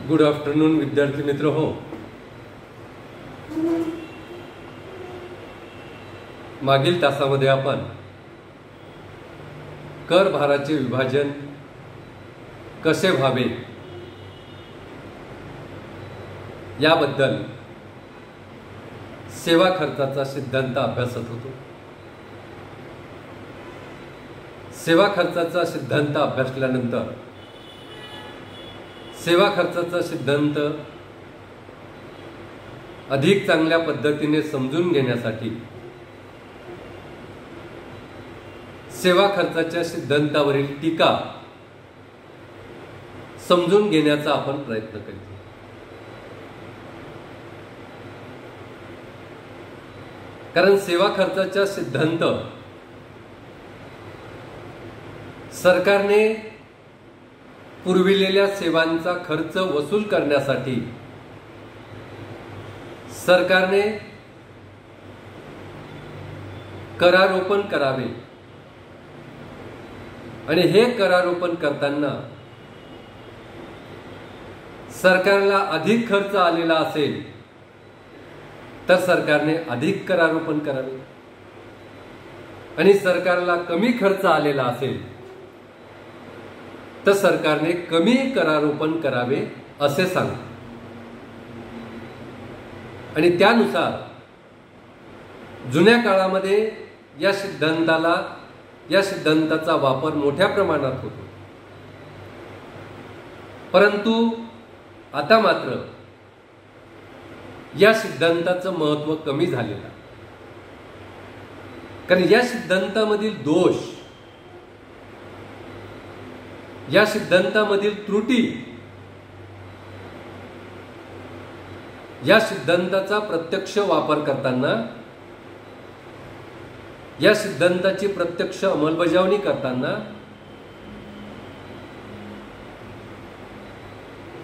Good afternoon विद्यार्थी मित्र हो. मागील तासामध्ये आपण कर भाराचे विभाजन कसे व्हावे याबद्दल सेवा खर्चाचा सिद्धांत अभ्यासत होतो. सेवा खर्चाचा सिद्धांत अभ्यासल्यानंतर सेवा खर्चाचा सिद्धांत अधिक चांगल्या पद्धतीने समजून घेण्यासाठी सेवा खर्चाच्या सिद्धांतावरील टीका समजून घेण्याचा आपण प्रयत्न करू. कारण सेवा खर्चाचा सिद्धांत सरकारने पुरविलेल्या सेवांचा खर्च वसूल करण्यासाठी सरकारने करारोपण करावे आणि हे करारोपण करताना सरकारला अधिक खर्च आलेला असेल तर सरकारने अधिक करारोपण करावे आणि सरकारला कमी खर्च आलेला असेल तर सरकारने कमी करारोपण करावे असे सांगते. आणि त्यानुसार जुन्या काळामध्ये या सिद्धांताचा वापर मोठ्या प्रमाणात होतो. परंतु आता मात्र या सिद्धांताचं महत्त्व कमी झालेलं आहे. कारण या सिद्धांतामधील दोष, या सिद्धांतामधील त्रुटी, या सिद्धांताचा प्रत्यक्ष वापर करताना, या सिद्धांताची प्रत्यक्ष अंमलबजावणी करताना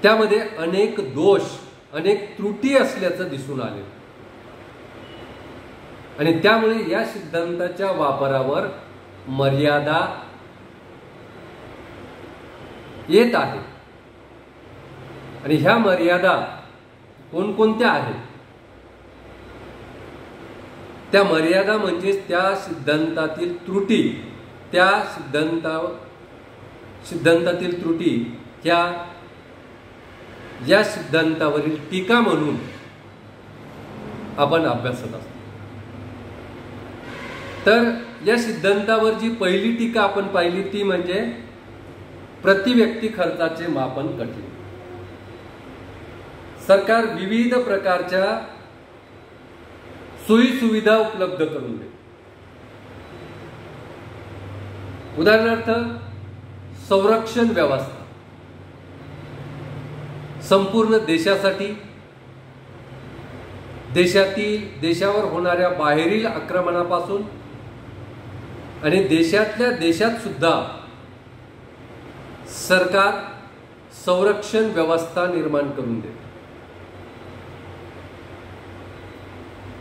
त्यामध्ये अनेक दोष, अनेक त्रुटी असल्याचं दिसून आले. आणि त्यामुळे या सिद्धांताच्या वापरावर मर्यादा येत आहे. आणि ह्या मर्यादा कोणकोणत्या आहेत? त्या मर्यादा म्हणजे त्या सिद्धांतातील त्रुटी, त्या सिद्धांतातील त्रुटी ह्या या सिद्धांतावरील टीका म्हणून आपण अभ्यासत असतो. तर या सिद्धांतावर जी पहिली टीका आपण पाहिली ती म्हणजे प्रतिव्यक्ती खर्चाचे मापन कठीण. सरकार विविध प्रकारच्या सोयी सुविधा उपलब्ध करून देते. उदाहरणार्थ संरक्षण व्यवस्था संपूर्ण देशासाठी, देशावर होणाऱ्या बाहेरील आक्रमणापासून आणि देशातल्या देशात सुद्धा सरकार संरक्षण व्यवस्था निर्माण करून देते.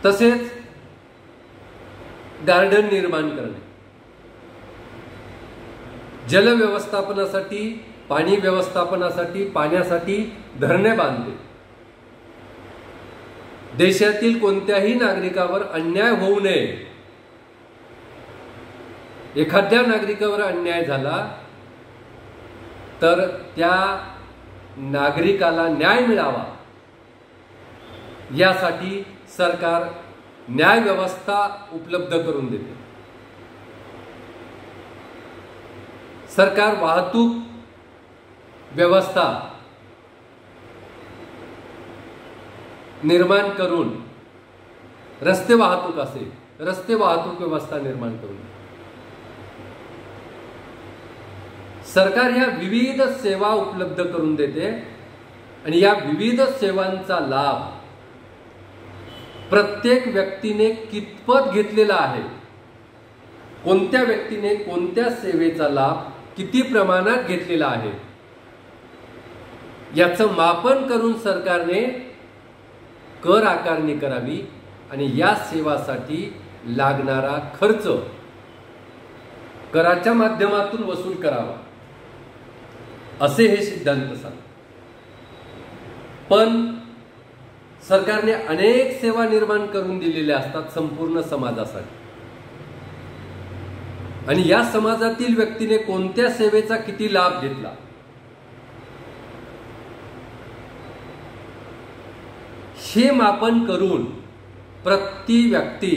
तसेच गार्डन निर्माण करणे, जल व्यवस्थापनासाठी, पाणी व्यवस्थापनासाठी, पाण्यासाठी धरणे बांधणे, देशातील कोणत्याही नागरिकावर अन्याय होऊ नये. एखाद्या नागरिकावर अन्याय झाला तर त्या नागरिकाला न्याय मिळावा यासाठी सरकार न्याय व्यवस्था उपलब्ध करून देते. सरकार वाहतूक व्यवस्था निर्माण करून, रस्ते वाहतूक असेल, रस्ते वाहतूक व्यवस्था निर्माण करून सरकार ह्या विविध सेवा उपलब्ध करून देते. आणि या विविध सेवांचा लाभ प्रत्येक व्यक्तीने कितपत घेतलेला आहे, कोणत्या व्यक्तीने कोणत्या सेवेचा लाभ किती प्रमाणात घेतलेला आहे याचं मापन करून सरकारने कर आकारणी करावी आणि या सेवासाठी लागणारा खर्च कराच्या माध्यमातून वसूल करावा असे हे सिद्धांत सांगतात. पण सरकारने अनेक सेवा निर्माण करून दिलेल्या असतात संपूर्ण समाजासाठी, आणि या समाजातील व्यक्तीने कोणत्या सेवेचा किती लाभ घेतला हे मापन करून प्रति व्यक्ती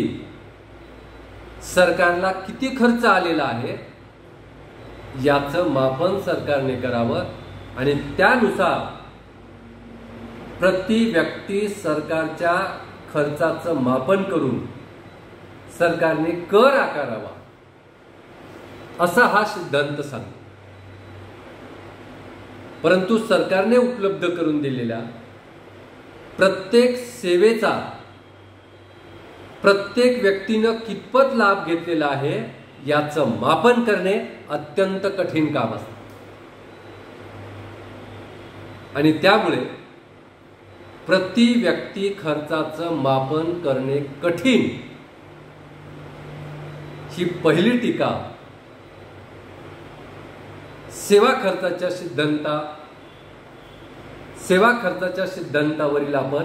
सरकारला किती खर्च आलेला आहे याचं मापन सरकारने करावं, आणि त्यानुसार प्रति व्यक्ती सरकारच्या खर्चाचं मापन करून सरकारने कर आकारावा, असा हा सिद्धांत सांगतो. परंतु सरकारने उपलब्ध करून दिलेल्या प्रत्येक सेवेचा प्रत्येक व्यक्तीनं कितपत लाभ घेतलेला आहे याचं मापन करणे अत्यंत कठीण काम असतं, आणि त्यामुळे प्रति व्यक्ती खर्चाचं मापन करणे कठीण ही पहिली टीका सेवा खर्चाच्या सिद्धांतावरील आपण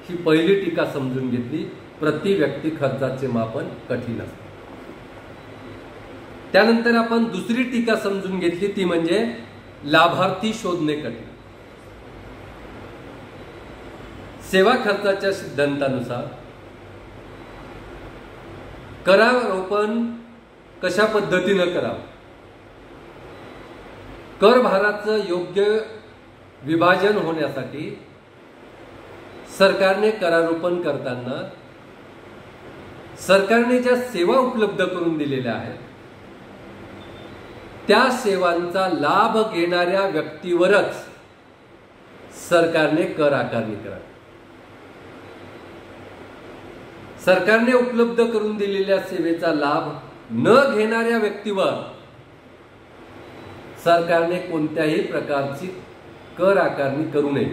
ही पहिली टीका समजून घेतली. प्रति व्यक्ती खर्चाचे मापन कठीण असते. त्यानंतर आपण दुसरी टीका समजून घेतली, ती म्हणजे लाभार्थी शोधणे कठीण. सेवा खर्चाच्या सिद्धांतानुसार करारोपण कशा पद्धतीनं करावं, कर भाराचं योग्य विभाजन होण्यासाठी सरकारने करारोपण करताना सरकारने ज्या सेवा उपलब्ध करून दिलेल्या आहेत त्या सेवांचा लाभ घेणाऱ्या व्यक्तीवरच सरकारने कर आकारणी करावी. सरकारने उपलब्ध करून दिलेल्या सेवेचा लाभ न घेणाऱ्या व्यक्तीवर सरकारने कोणत्याही प्रकारची कर आकारणी करू नये,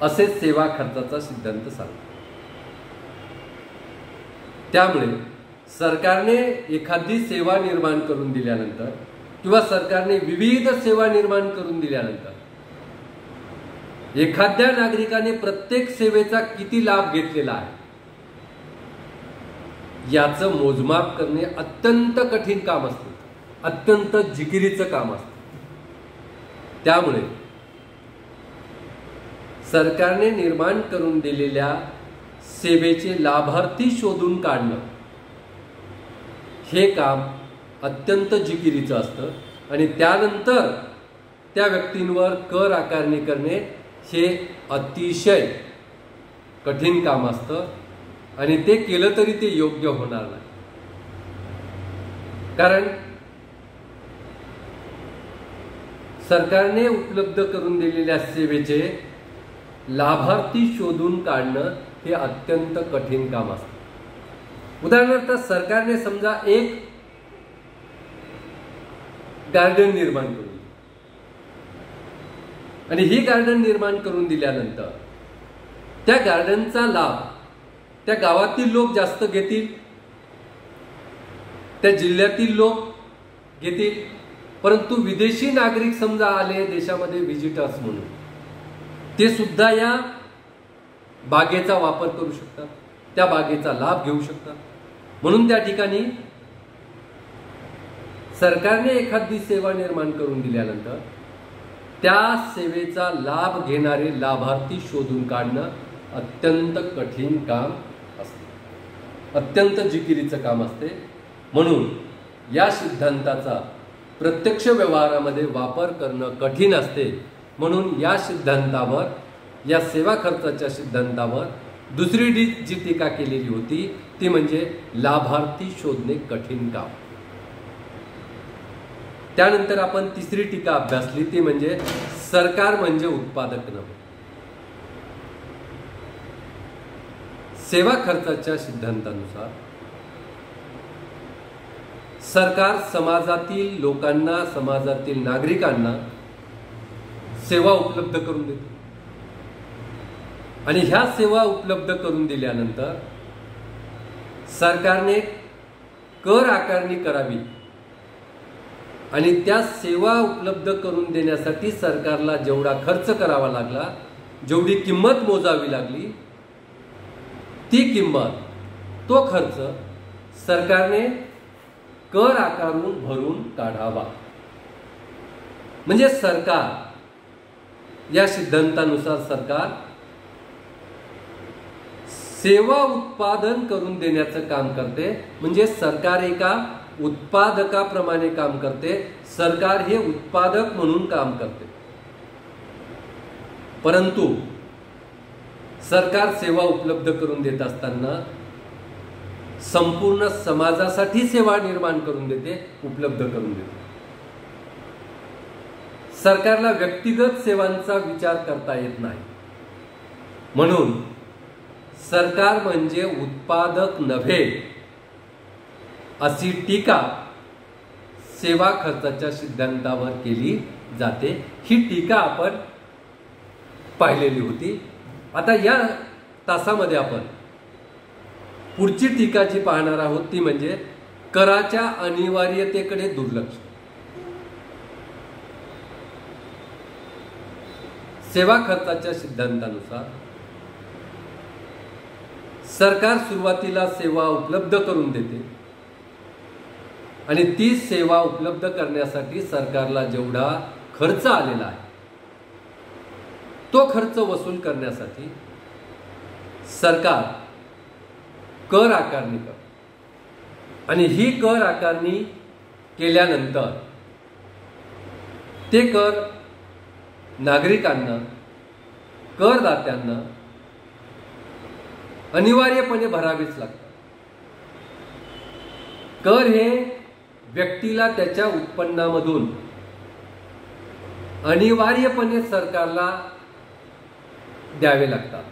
असे सेवा खर्चाचा सिद्धांत सांगतो. त्यामुळे सरकारने एखादी सेवा निर्माण करून दिल्यानंतर किंवा सरकारने विविध सेवा निर्माण करून दिल्यानंतर एखाद्या नागरिकाने प्रत्येक सेवेचा किती लाभ घेतलेला आहे याचं मोजमाप करणे अत्यंत कठीण काम असते, अत्यंत जिकिरीचं काम असतं. त्यामुळे सरकारने निर्माण करून दिलेल्या सेवेचे लाभार्थी शोधून काढणं हे काम अत्यंत जिकिरीचं असतं, आणि त्यानंतर त्या व्यक्तींवर कर आकारणी करणे हे अतिशय कठीण काम असतं, आणि ते केलं तरी ते योग्य होणार नाही. कारण सरकारने उपलब्ध करून दिलेल्या सेवेचे लाभार्थी शोधून काढणं हे अत्यंत कठीण काम असतं. उदाहरणार्थ सरकारने समजा एक गार्डन निर्माण करून दिली, आणि ही गार्डन निर्माण करून दिल्यानंतर त्या गार्डनचा लाभ त्या गावातील लोक जास्त घेतील, त्या जिल्ह्यातील लोक घेतील, परंतु विदेशी नागरिक समजा आले देशामध्ये व्हिजिटर्स म्हणून, ते सुद्धा या बागेचा वापर करू शकतात, त्या बागेचा लाभ घेऊ शकतात. म्हणून त्या ठिकाणी सरकारने एखादी सेवा निर्माण करून दिल्यानंतर त्या सेवेचा लाभ घेणारे लाभार्थी शोधून काढणं अत्यंत कठीण काम असते, अत्यंत जिकिरीचं काम असते. म्हणून या सिद्धांताचा प्रत्यक्ष व्यवहारामध्ये वापर करणं कठीण असते. म्हणून या सिद्धांतावर, या सेवा खर्चाच्या सिद्धांतावर दुसरी जी टीका केलेली होती ती म्हणजे लाभार्थी शोधणे कठीण काम. त्यानंतर आपण तिसरी टीका अभ्यासली, ती म्हणजे सरकार म्हणजे उत्पादक नव्हे. सेवा खर्चाच्या सिद्धांतानुसार सरकार समाजातील लोकांना, समाजातील नागरिकांना सेवा उपलब्ध करून देते, आणि ह्या सेवा उपलब्ध करून दिल्यानंतर सरकारने कर आकारणी करावी, आणि त्या सेवा उपलब्ध करून देण्यासाठी सरकारला जेवढा खर्च करावा लागला जेवढी किंमत मोजावी लागली ती किंमत, तो खर्च सरकारने कर आकारून भरून काढावा. म्हणजे सरकार या सिद्धांतानुसार सरकार सेवा उत्पादन करून देण्याचं काम करते. म्हणजे सरकार एका उत्पादकाप्रमाणे काम करते. सरकार हे उत्पादक म्हणून काम करते. परंतु सरकार सेवा उपलब्ध करून देत असताना संपूर्ण समाजासाठी सेवा निर्माण करून देते, उपलब्ध करून देते. सरकारला व्यक्तिगत सेवांचा विचार करता येत नाही. म्हणून सरकार म्हणजे उत्पादक नव्हे अशी टीका सेवा खर्चाच्या सिद्धांतावर केली जाते. ही टीका आपण पाहिलेली होती. आता या तासामध्ये आपण पुढची टीका जी पाहणार आहोत ती म्हणजे कराच्या अनिवार्यतेकडे दुर्लक्ष. सेवा खर्चाच्या सिद्धांतानुसार सरकार सुरुवातीला सेवा उपलब्ध करून देते आणि ती सेवा उपलब्ध करण्यासाठी सरकारला जेवढा खर्च आलेला आहे तो खर्च वसूल करण्यासाठी सरकार कर आकारणी करते. आणि ही कर आकारणी केल्यानंतर ते कर नागरिकांना, करदात्यांना अनिवार्यपणे भरावेच लागतात. कर हे व्यक्तीला त्याच्या उत्पन्नामधून अनिवार्यपणे सरकारला द्यावे लागतात.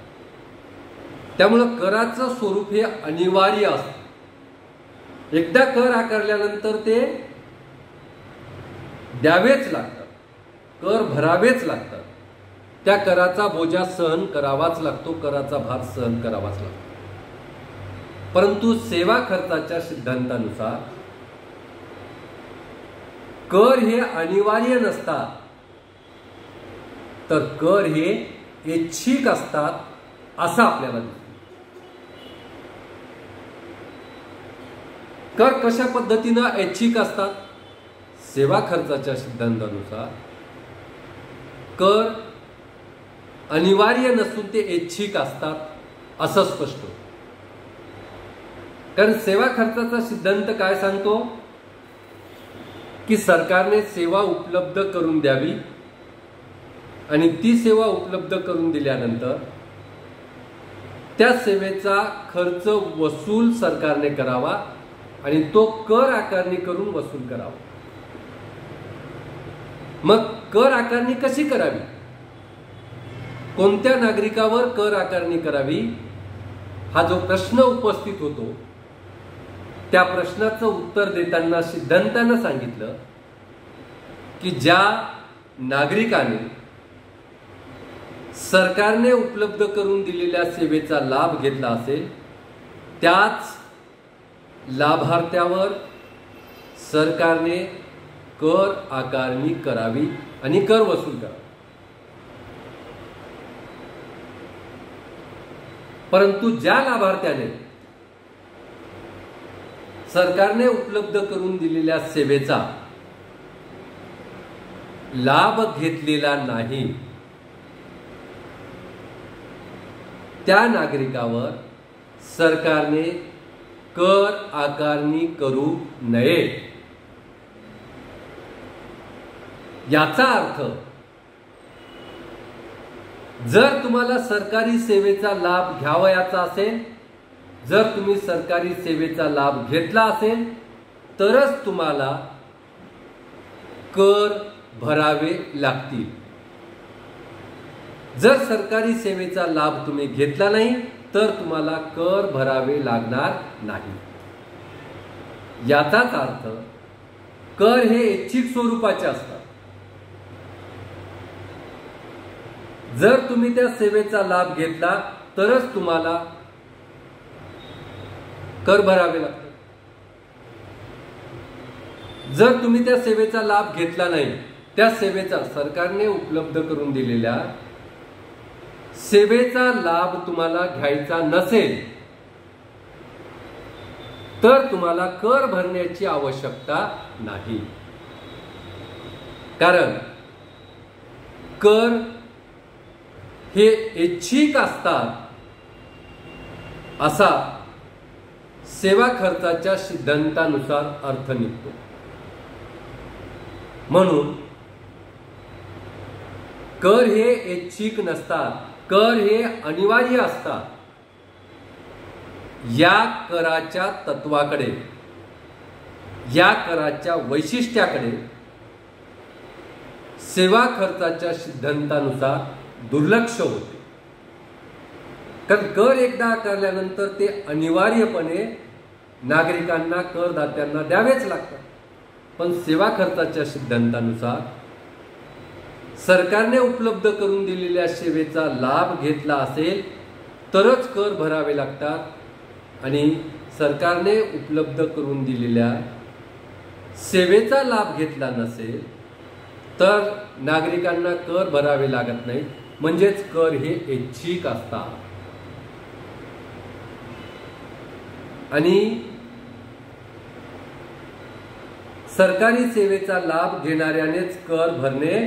त्यामुळं कराचं स्वरूप हे अनिवार्य असतं. एकदा कर आकारल्यानंतर ते द्यावेच लागतात, कर भरावेच लागतात. त्या कराचा बोजा सहन करावाच लागतो, कराचा भार सहन करावाच लागतो. परंतु सेवा खर्चाच्या सिद्धांतानुसार कर हे अनिवार्य नसतात, तर कर हे ऐच्छिक असतात असं आपल्याला दिसतं. कर कशा पद्धतीनं ऐच्छिक असतात? सेवा खर्चाच्या सिद्धांतानुसार कर अनिवार्य नसून ते ऐच्छिक असतात असं स्पष्ट होतं. कारण सेवा खर्चाचा सिद्धांत काय सांगतो की सरकारने सेवा उपलब्ध करून द्यावी आणि ती सेवा उपलब्ध करून दिल्यानंतर त्या सेवेचा खर्च वसूल सरकारने करावा आणि तो कर आकारणी करून वसूल करावा. मग कर आकारणी कशी करावी? कोणत्या नागरिकावर कर आकारणी करावी हा जो प्रश्न उपस्थित होतो त्या प्रश्नाचं उत्तर देताना सिद्धांतानं सांगितलं की ज्या नागरिकाने सरकारने उपलब्ध करून दिलेल्या सेवेचा लाभ घेतला असेल त्याच लाभार्थ्यावर सरकारने कर आकारणी करावी आणि कर वसूल करावा. परंतु ज्या लाभार्थ्याने सरकारने उपलब्ध करून दिलेल्या सेवेचा लाभ घेतलेला नाही त्या नागरिकावर सरकारने कर आकारणी करू नये. याचा अर्थ जर तुम्हाला सरकारी सेवेचा लाभ घ्यावयाचा असेल, जर तुम्ही सरकारी सेवेचा लाभ घेतला असेल तरच तुम्हाला कर भरावे लागतील. जर सरकारी सेवेचा लाभ तुम्ही घेतला नाही तर तुम्हाला कर भरावे लागणार नाही. याचाच अर्थ कर हे ऐच्छिक स्वरूपाचे असतात. जर तुम्ही त्या सेवेचा लाभ घेतला तरच तुम्हाला कर भरावे लागतात. जर तुम्ही त्या सेवेचा लाभ घेतला नाही, त्या सेवेचा सरकारने उपलब्ध करून दिलेल्या सेवेचा लाभ तुम्हाला घ्यायचा नसेल तर तुम्हाला कर भरण्याची आवश्यकता नाही. कारण कर हे ऐच्छिक असतात असा सेवा खर्चाच्या सिद्धांतानुसार अर्थ निघतो. म्हणून कर हे ऐच्छिक नसतात, कर हे अनिवार्य असतात. या कराच्या तत्वाकडे, या कराच्या वैशिष्ट्याकडे सेवा खर्चाच्या सिद्धांतानुसार दुर्लक्ष होते. कारण कर एकदा आकारल्यानंतर ते अनिवार्यपणे नागरिकांना, करदात्यांना द्यावेच लागतात. पण सेवा खर्चाच्या सिद्धांतानुसार सरकारने उपलब्ध करून दिलेल्या सेवेचा लाभ घेतला असेल तरच कर भरावे लागतात, आणि सरकारने उपलब्ध करून दिलेल्या सेवेचा लाभ घेतला नसेल तर नागरिकांना कर भरावे लागत नाही. म्हणजेच कर हे ऐच्छिक असतात. आणि सरकारी सेवेचा लाभ घेणाऱ्यानेच कर भरणे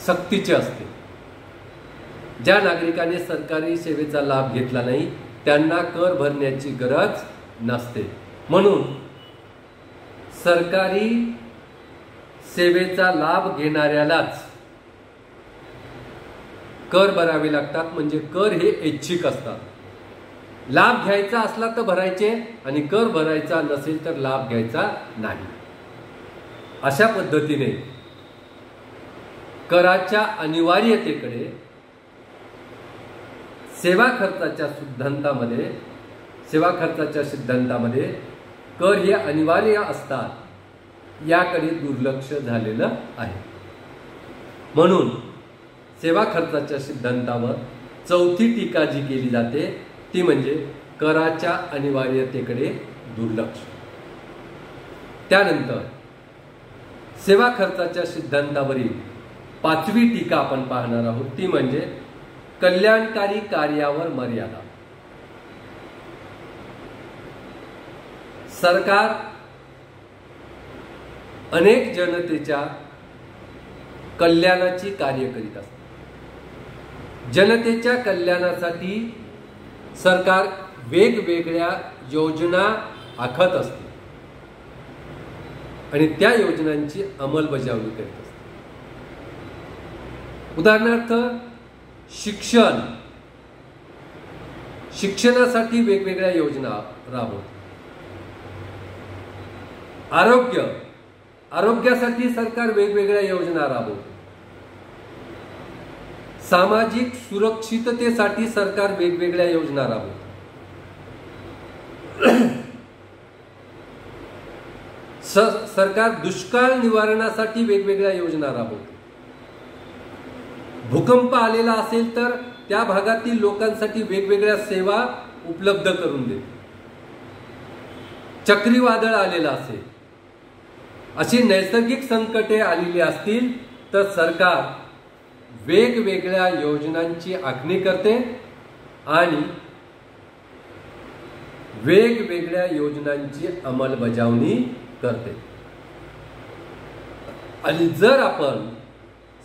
सक्तीचे असते. ज्या नागरिकाने सरकारी सेवेचा लाभ घेतला नाही त्यांना कर भरण्याची गरज नसते. म्हणून सरकारी सेवेचा लाभ घेणाऱ्यालाच कर भरावे लागतात. म्हणजे कर हे ऐच्छिक असतात. लाभ घ्यायचा असला तर भरायचे, आणि कर भरायचा नसेल तर लाभ घ्यायचा नाही. अशा पद्धतीने कराच्या अनिवार्यतेकडे सेवा खर्चाच्या सिद्धांतामध्ये कर हे अनिवार्य असतात याकडे दुर्लक्ष झालेलं आहे. म्हणून सेवा खर्चाच्या सिद्धांतावर चौथी टीका जी केली जाते ती म्हणजे कराच्या अनिवार्यतेकडे दुर्लक्ष. त्यानंतर सेवा खर्चाच्या सिद्धांतावरील पाचवी टीका आपण पाहणार आहोत, ती म्हणजे कल्याणकारी कार्यावर मर्यादा. सरकार अनेक जनतेच्या कल्याणाची कार्य करीत असते. जनतेच्या कल्याणासाठी सरकार वेगवेगळ्या योजना आखत असते आणि त्या योजनांची अंमलबजावणी करीत असते. उदाहरणार्थ शिक्षणासाठी वेगवेगळ्या योजना राबवते. आरोग्यासाठी सरकार वेगवेगळ्या योजना राबवते. सामाजिक सुरक्षिततेसाठी सरकार वेगवेगळ्या योजना राबवते. सरकार दुष्काळ निवारणासाठी वेगवेगळ्या योजना राबवते. भूकंप आलेला असेल तर त्या भागातील लोकांसाठी वेगवेगळ्या सेवा उपलब्ध करून देते. चक्रीवादळ आलेला असेल, अशी नैसर्गिक संकटे आलेली असतील तर सरकार वेगवेगळ्या योजनांची आखणी करते आणि वेगवेगळ्या योजनांची अंमलबजावणी करते. आणि जर आपण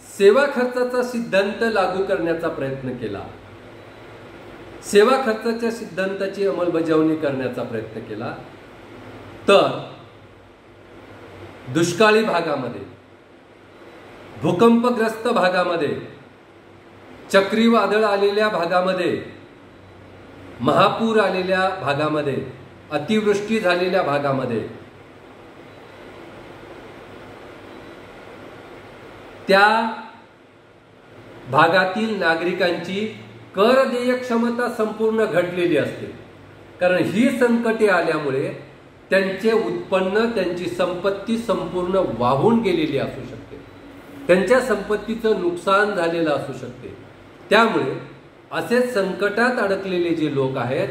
सेवा खर्चाचा सिद्धांत लागू करण्याचा प्रयत्न केला, सेवा खर्चाच्या सिद्धांताची अंमलबजावणी करण्याचा प्रयत्न केला तर दुष्काळी भागामध्ये, भूकंपग्रस्त भागामध्ये, चक्रीवादळ आलेल्या भागामध्ये, महापूर आलेल्या भागामध्ये, अतिवृष्टी झालेल्या भागामध्ये त्या भागातील नागरिकांची कर देय क्षमता संपूर्ण घटलेली असते. कारण ही संकटे आल्यामुळे त्यांचे उत्पन्न, त्यांची संपत्ती संपूर्ण वाहून गेलेली असू शकते. त्यांच्या संपत्तीचं नुकसान झालेलं असू शकते. त्यामुळे असे संकटात अडकलेले जे लोक आहेत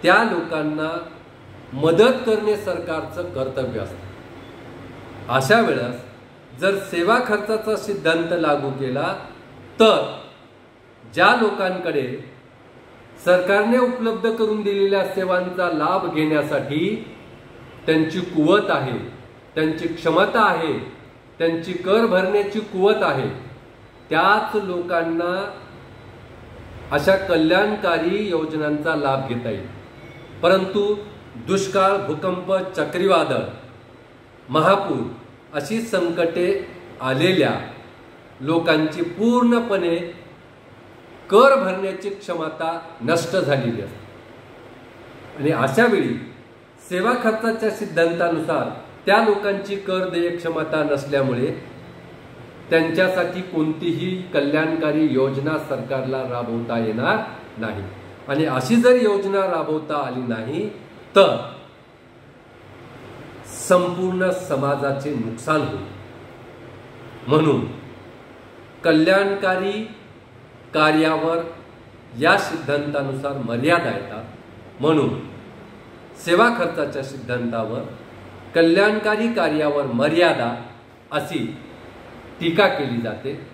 त्या लोकांना मदत करणे सरकारचं कर्तव्य असतं. अशा वेळेस जर सेवा खर्चाचा सिद्धांत लागू केला तर ज्या लोकांकडे सरकारने उपलब्ध करून दिलेल्या सेवांचा लाभ घेण्यासाठी त्यांची कुवत आहे, त्यांची क्षमता आहे, त्यांची कर भरण्याची कुवत आहे, त्याच लोकांना अशा कल्याणकारी योजनांचा लाभ घेता येईल. परंतु दुष्काळ, भूकंप, चक्रीवादळ, महापूर अशी संकटे आलेल्या लोकांची पूर्णपणे कर भरण्याची क्षमता नष्ट झालेली असते आणि अशा वेळी सेवा खर्चाच्या सिद्धांतानुसार त्या लोकांची कर देय क्षमता नसल्यामुळे त्यांच्यासाठी कोणतीही कल्याणकारी योजना सरकारला राबवता येणार नाही. आणि अशी जर योजना राबवता आली नाही तर संपूर्ण समाजाचे नुकसान होईल. म्हणून कल्याणकारी कार्यावर या सिद्धांतानुसार मर्यादा येतात. म्हणून सेवा खर्चाच्या सिद्धांतावर कल्याणकारी कार्यावर मर्यादा अशी टीका केली जाते.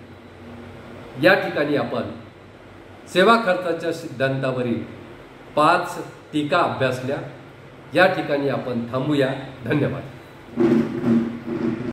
या ठिकाणी आपण सेवा खर्चाच्या सिद्धांतावरील 5 टीका अभ्यासल्या. या ठिकाणी आपण थांबूया. धन्यवाद.